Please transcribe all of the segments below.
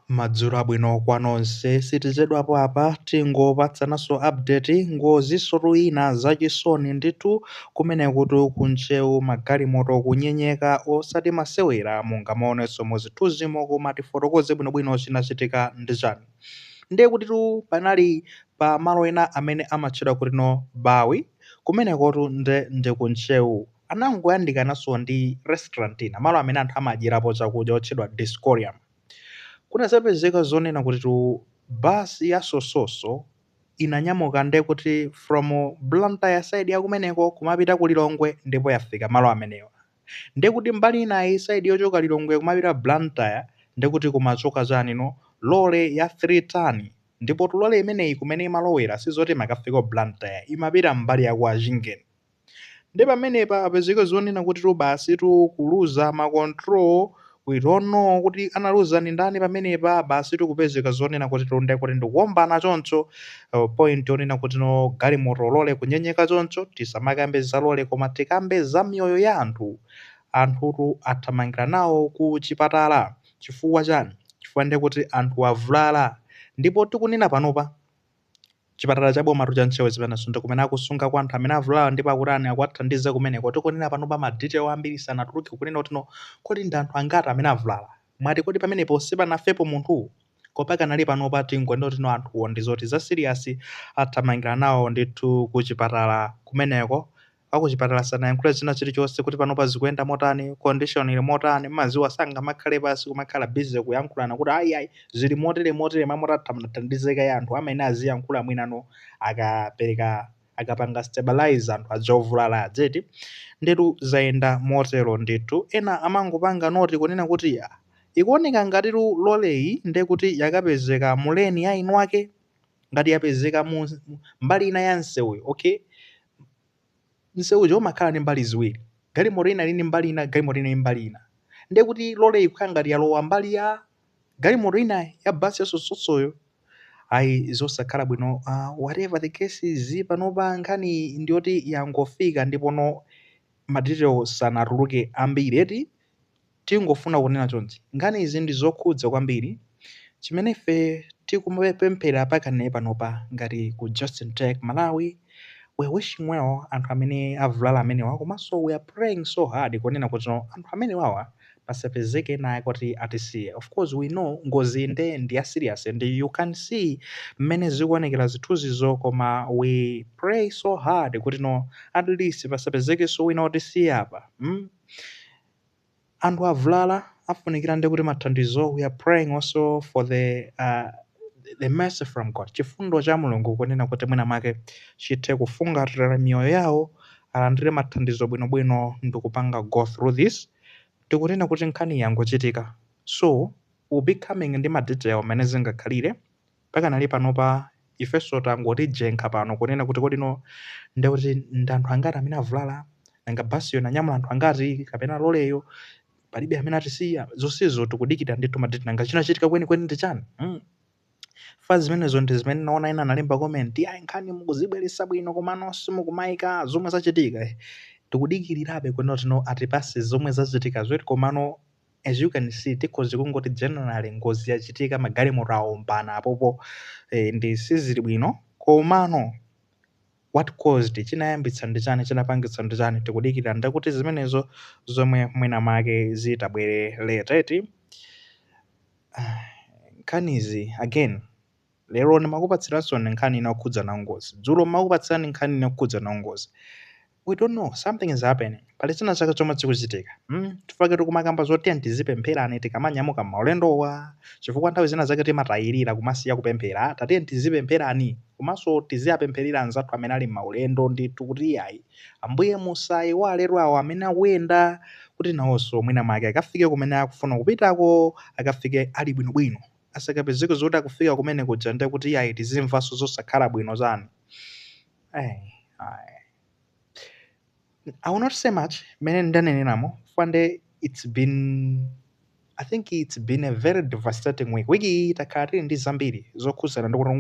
Madzulo abwino kwa nonse sitizedwapo apa tingopatsanaso update ngozisotu ina zachisoni ndithu kumenekutu kunchewu magalimoto kunyenyeka osati masewera monga maonenso muzithunzimo koma tifotokoze bwinobwino chinachitika ndi chani. Ndiye kutitu panali pa malo ena amene amatchedwa kuti Bawi kumenekotu ndi kunchewu anangoyandikanaso ndi restaurant ina malo amene anthu amadyerapo chakudya otchedwa Discorium. Kunasapezeka zonena kuti basi ya Sososo inanyamuka ndiye kuti from Blantyre side yakumeneko kumapita ku Lilongwe ndipo yafika malo amenewa. Ndiye kuti mbali inayi side yochoka Lilongwe kumapita Blantyre ndiye kuti kumachoka chanino lole ya 3 ton ndipo lole imeneyi kumene imalowera sizoti makafika Blantyre imapita mbali ya kwa Zhingen. Ndi pamenepa apezeka zonena kuti basi kuluza ma control we don't know kuti analuza ni ndani pamenepa basi kupezeka zonena kuti ndiye kuti ndikuombana choncho point yonena kuti galimoto lole kunyenyeka choncho tisamakambe za lole koma tikambe za miyoyo ya anthutu athamangira nawo ku chipatala chifukwa chani chifukwa ndiye kuti anthu avulala ndipo tikunena panopa chipatala cha boma cha Ntchewu zimenezo ndi kumene akusunga kwa anthu amene avulala ndipo akutani akuwathandiza kumeneko tikunena panopa madetail ambiri sanatuluke kunena kuti kodi ndi anthu angati amene avulala mwati kodi pamenepo sipanafepo munthu kopakanali panopa tingonena kuti anthuwo ndi zoti za serious athamangira nawo ndithu ku chipatala kumeneko akuchipatala sanayankhule zina chilichonse kuti panopa zikuyenda motani condition ili motani maziwa sangamakhale pasi kumakhala busy kuyankhulana kuti ayi zili motere mamutathandizeka ya anthu amene aziyankhula mwinano akapanga stabilize anthu adzovulala adzeti ndetu zayenda motero ndithu ena amangopanga noti kunena kuti ikuoneka ngati loleyi ndiye kuti yakapezeka muleni ya inu ake ngati yapezeka mbali ina ya msewu okay msewujo umakhala ndi mbali ziwiri galimoto ina lini mbali ina galimoto ina mbali ina ndiye kuti loleyi kukhala ngati yalowa mbali ya galimoto ina ya basi ya Sososoyo ayi zosakhala bwino whatever the case is panopa nkhani ndiyoti yangofika ndipo madetail sanatuluke ambiri eti tingofuna kunena chonchi nkhani izi ndi zokhudza kwambiri chimene ife tikumapemphera pakane panopa ngati ku Justin Tech Malawi. We wishing well anthu amene avulala amenewa komanso we are praying so hard kunena kuti anthu amenewawa pasapezeke naye kuti atisiye. Of course we know ngozi ndi ya serious and you can see mmene zikuonekera zithunzizo koma we pray so hard kuti at least pasapezeke so wina otisiye apa anthu avulala afunikira ndi kuti mathandizo we are praying also for the mercy from God chifundo cha Mulungu kunena kuti mwina make chithe kufungatira miyoyo yawo alandire mathandizo bwinobwino ndikupanga go through this tikunena kuti nkhani yangochitika so we'll be coming ndi madetail amene zingakhalire pakanali panopa ifenso tangotijenkha pano kunena kuti kodi ndiye kuti ndi anthu angati amene avulala nanga basi yona nyamula anthu angati kapena loleyo palibe amene atisiya zonsezo tikudikira ndithu madetail nanga chinachitika kwenikweni ndi chani fa zimenezo ndi zimene naona ina analemba comment ayi nkhani mukuzibweresa bwino komano simukumayika zomwe zachitika tikudikirirabe kunena atipase zomwe zachitika zoti komano as you can see tikhozi kungoti generally ngozi yachitika magalimoto awombana apopo ndi sizili bwino komano what caused chinayambitsa ndi chani chinapangitsa ndi chani tikudikirira ndakuti zimenezo zomwe mwina make zitabwere late nkhanizi again lero ndimakupatsiranso nkhani inokhudza na ngozi dzulo makupatsirani nkhani inokhudza na ngozi we don't know something is happening pali china chake chomwe chikuchitika tifake tikumakamba zoti antizipempherani tikamanyamuka maulendowa chifukwa nthawi zina zake timatayirira kumasiya kupemphera tatiye tizipempherani komanso tiziyapempherera anzathu amene ali maulendo ndithu kuti ayi ambuye musayiwaletu awo amene akuyenda kuti nawonso mwina make akafike kumene akufuna kupitako akafike ali bwinobwino asakapezeke zoti akufika kumene kuja ndiye kuti ayi tizimvanso zosakhala bwino zanu I will not say much mene ndanenenamo fande I think it's been a very devastating week wiki takhala tili ndi zambiri zokhuzana ndi kuti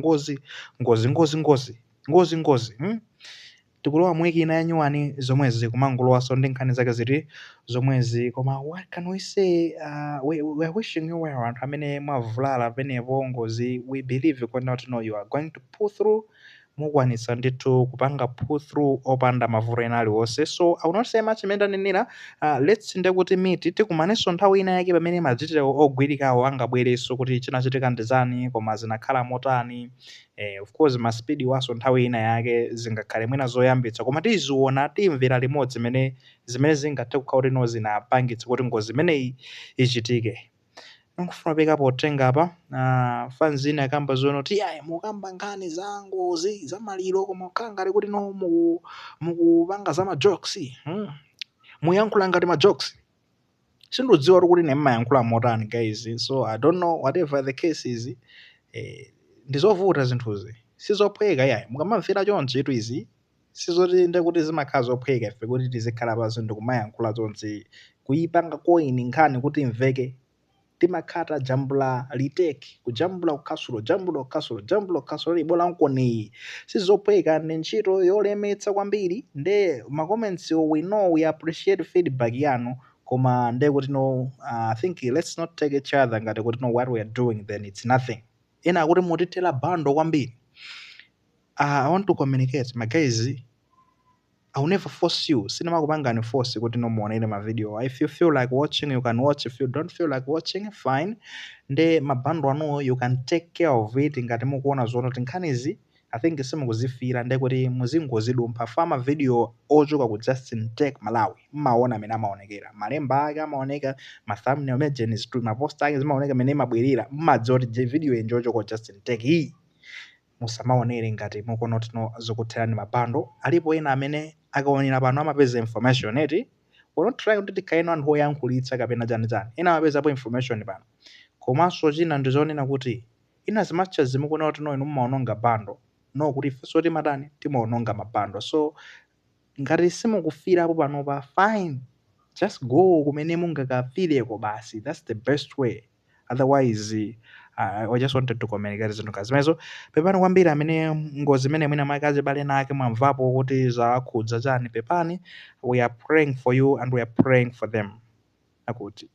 ngozi tikulowa mwiki ina yanyuwani zomwezi kumangolowaso ndi nkhani zake ziti zomwezi koma what can we say, we are wishing you well anthu amene mwavulala penepo ngozi. We believe kodi no you are going to pull through, mukwanitsa ndithu kupanga pull through opanda mavuto ena aliwonse. So I will not say much imene ndanenera. Let's ndekuti miti tikumanenso nthawi ina yake pamene madzitiro ogwirikawo angabwerenso kuti chinachitika ndizani koma zinakhala motani. Of course ma speed waso nthawi ina yake zingakhale mwina zoyambitsa koma tiziona timvera limodzi zimene zingathe kukhala kuti no zinapangitsa kuti ngozi imeneyi ichitike. Ndikufuna peka potenga apa fanzine akamba zono ti ayi mukamba nkhani za ngozi za maliro koma kukhala ngati kuti no mukupanga za majokes, muyankhula ngati majokes. Sindidziwa kuti ine mmayankhula motani guys, so I don't know whatever the case is. Ndizovuta zinthuzi sizophweka yayi mukamamvera chonchi itu izi sizoti ndekuti zimakhala zophweka ife kuti tizikhala pansi ndikumayankhula zonse kuyipanga koini nkhani kuti imveke. Timakhala jambula liteki kujambula kukhasulo jambula kukhasulo libola nkoni sizophweka ndi ntchito yolemetsa kwambiri. Nde ma comments we know we appreciate feedback yanu koma nde kuti no I think let's not take each other ngati kuti no what we are doing then it's nothing. Ena akuti mutithela bando kwambiri. I want to communicate my guys. I will never force you. Sinimakupangani force kuti no muonere ma video. If you feel like watching you can watch. If you don't feel like watching fine. Nde mabando anuwo you can take care of it ngati mukuona zono kuti nkhanizi I think simukuzifira nde kuti muzingozidumpha fama video ochoka ku Justin Tech Malawi mmaona amene amaonekera malemba ake amaoneka ma thumbnail images ma post ake zimaoneka amene mabwirira mmadziwa kuti video enjoy ochoka ku Justin Tech iyi musamaonere ngati mukuona kuti no zokutherani mabando. Alipo ena amene akaonera pano amapeza information eti we're not trying to tikhaena anthu oyankhulitsa kapena chani ena amapezapo information pano komanso china ndizonena kuti in as much as mukuona kuti no inu mmaononga bando no kuti ifenso timatani timaononga mabando. So ngati simukufirapo panopa fine, just go kumene mungakafireko basi, that's the best way. Otherwise I just wanted to communicate zinthu kazimenezo pepani kwambiri amene ngozi imene mwina makazi bale nake mwamvapo kuti zakhudza chani pepani. We are praying for you and we are praying for them. Akuti